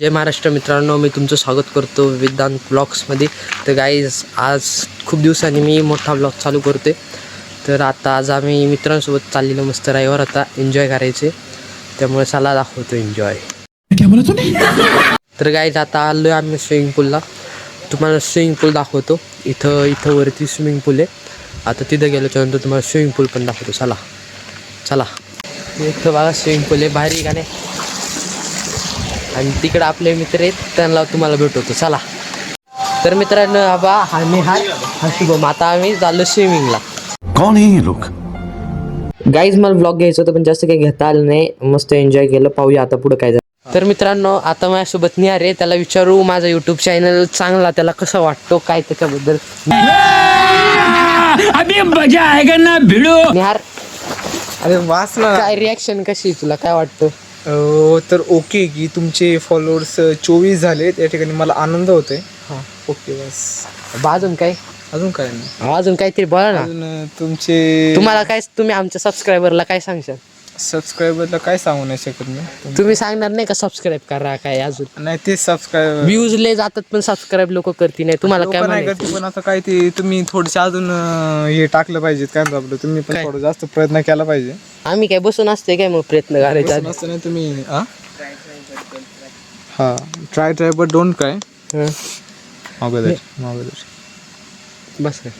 जय महाराष्ट्र मित्रांनो, मी तुमचं स्वागत करतो वेदांत ब्लॉग्समध्ये. तर गाईज, आज खूप दिवसांनी मी मोठा ब्लॉग चालू करते. तर आता आज आम्ही मित्रांसोबत चाललेलो मस्त रविवार आता एन्जॉय करायचे, त्यामुळे चला दाखवतो एन्जॉय. तर गाईज, आता आलो आहे आम्ही स्विमिंग पूलला. तुम्हाला स्विमिंग पूल दाखवतो. इथं वरती स्विमिंग पूल आहे. आता तिथं गेल्याच्यानंतर तुम्हाला स्विमिंग पूल पण दाखवतो. चला चला. इथं बघा स्विमिंग पूल आहे, भारी का नाही. आणि तिकडे आपले मित्र आहेत, त्यांना तुम्हाला भेटवतो. चला. तर मित्रांनो, आम्ही हा शुभम. आता आम्ही चाललो स्विमिंगला. कौन है ये लोग? गाईज, मला ब्लॉग घ्यायचं होतं पण जास्त काही घेता आलं नाही. मस्त एन्जॉय केलं. पाहूया आता पुढं काय झालं. तर मित्रांनो, आता माझ्यासोबत निहार आहे. त्याला विचारू माझा यूट्यूब चॅनल चांगला त्याला कसं वाटतो, काय त्याच्याबद्दल. अभी मजा आएगा ना भिड़ो. निहार, अरे वास ना. काय रिॲक्शन कशी आहे, तुला काय वाटतं? तर ओके की तुमचे फॉलोअर्स 24 झाले, त्या ठिकाणी मला आनंद होतोय. हां, ओके बस. अजून काय? अजून काय नाही. अजून काहीतरी बोला ना. अजून तुमचे तुम्हाला काय, तुम्ही आमच्या सबस्क्रायबरला काय सांगशाल? सबस्क्रायबरला काय सांगू नाही शकत मी. तुम्ही सांगणार नाही का सबस्क्राईब करा काय? अजून नाही ते सबस्क्राईब व्ह्यूज लय जातात पण सबस्क्राईब लोक करती नाही. तुम्हाला काय नाही म्हणायचं? करते, पण आता काय ते तुम्ही थोडेसे अजून हे टाकलं पाहिजे. काय आपलं तुम्ही पण काय? थोडं जास्त प्रयत्न केला पाहिजे. आम्ही काय बसून असते काय मग प्रयत्न करायचा? बसून असतं नाही तुम्ही. हा ट्राय बट डोंट क्राय. बस काय.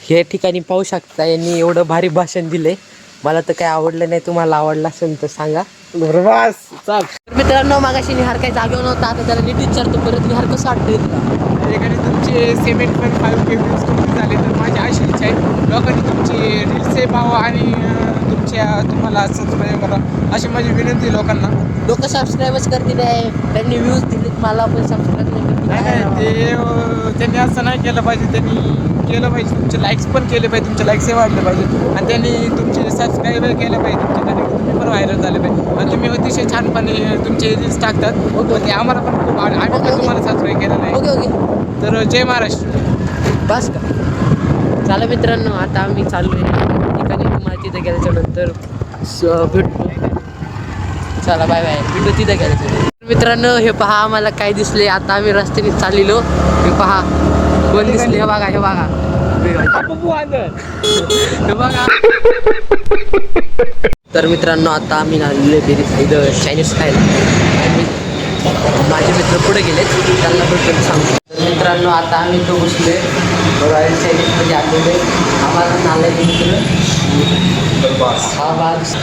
हे ठिकाणी पाहू शकता, यांनी एवढं भारी भाषण दिलंय. मला तर काय आवडलं नाही. तुम्हाला आवडलं असेल तर सांगा. बरोबर. तर मित्रांनो, मागाशी निहार काही जागेवर नव्हता. आता त्याला नीट विचारतो परत, निहार कसं वाटतंय तुला? एखादी तुमचे 7.5K व्ह्यूज कंप्लीट झाले तर माझी अशी इच्छा आहे लोकांनी तुमचे रील्स पाहावं आणि तुम्हाला सबस्क्राईब करा, अशी माझी विनंती आहे लोकांना. लोक सबस्क्राईबच करते नाही, त्यांनी व्ह्यूज दिलेत, मला पण सबस्क्राईब नाही ते त्यांनी असं नाही केलं पाहिजे. त्यांनी केलं पाहिजे. तुमचे लाईक्स पण केले पाहिजे, तुमचे लाईक्स वाढले पाहिजे आणि त्यांनी तुमचे सबस्क्राईब केलं पाहिजे. तुम्ही पण व्हायरल झाले पाहिजे आणि तुम्ही अतिशय छानपणे तुमचे रील्स टाकतात. ते आम्हाला पण खूप आम्ही पण तुम्हाला सबस्क्राईब केलं नाही. ओके. तर जय महाराष्ट्र. बस का. चला मित्रांनो, आता आम्ही चाललो आहे ठिकाणी. तुम्हाला तिथे गेल्याच्या नंतर भेटतो. चला बाय बाय, भेटू तिथे गेल्याच्या. मित्रांनो, हे पहा आम्हाला काय दिसले. आता आम्ही रस्त्याने चाललेलो. हे पहा कोण दिसले. हे बघा, हे बघा, हे बघा. तर मित्रांनो, आता आम्ही आलेलो इथं चायनीज खायला. माझे मित्र पुढे गेलेत, त्यांना भेटून सांगतो. तर मित्रांनो, आता आम्ही इथं बसले रॉयल चायनीजमध्ये आलेलो आहे. आम्हाला नालायक मित्र हा बाज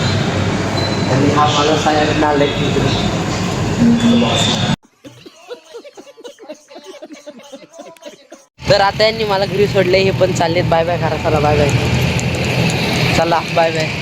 आणि हा मला साहेब नालायक मित्र. तर आता यांनी मला घरी सोडले. हे पण चाललेत. बाय बाय करा. चला बाय बाय. चला बाय बाय.